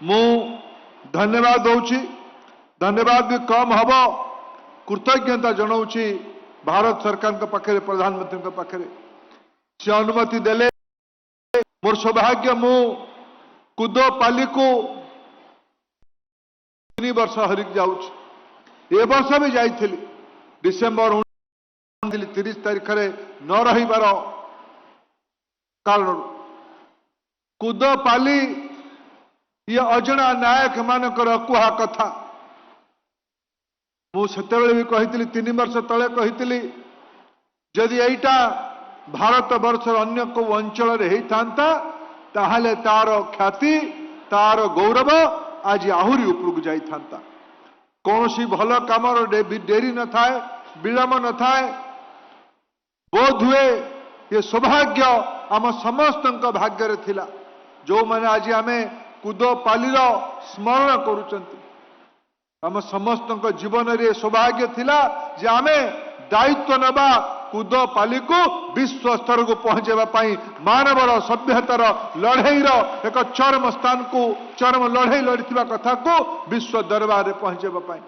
मु धन्यवाद दूची धन्यवाद भी कम हम कृतज्ञता जनाऊँगी भारत सरकार के पाखे प्रधानमंत्री के पाखे से अनुमति देले मोर सौभाग्य मु कुदो पाली को 3 वर्ष हरिक जाऊँ ए वर्ष भी जाइली डिसेम्बर 30 तारीख में न रहीबार कारण कुद पाली ये अजणा नायक मानकर कुहा कथा मुझे भी कही 3 वर्ष तले कही जदि यहीटा भारत वर्षर अन्य को अंचल ताहले तार ख्याति तार गौरव आज आहुरी उपरକୁ जाइथांता कौन भल काम डेरी न थाए विलंब न थाए बोध हुए ये सौभाग्य आम समस्त भाग्य थिला जो मैंने आज आम कुद पालीर स्मरण करुचंती आम समस्त जीवन रे सौभाग्य थिला जे आमे दायित्व नबा कुद पाली को विश्व स्तर को पहुंचाई मानवर सभ्यतार लड़ईर एक चरम स्थान को चरम लड़ई लड़ी कथा को विश्व दरबार में पहुंचाई।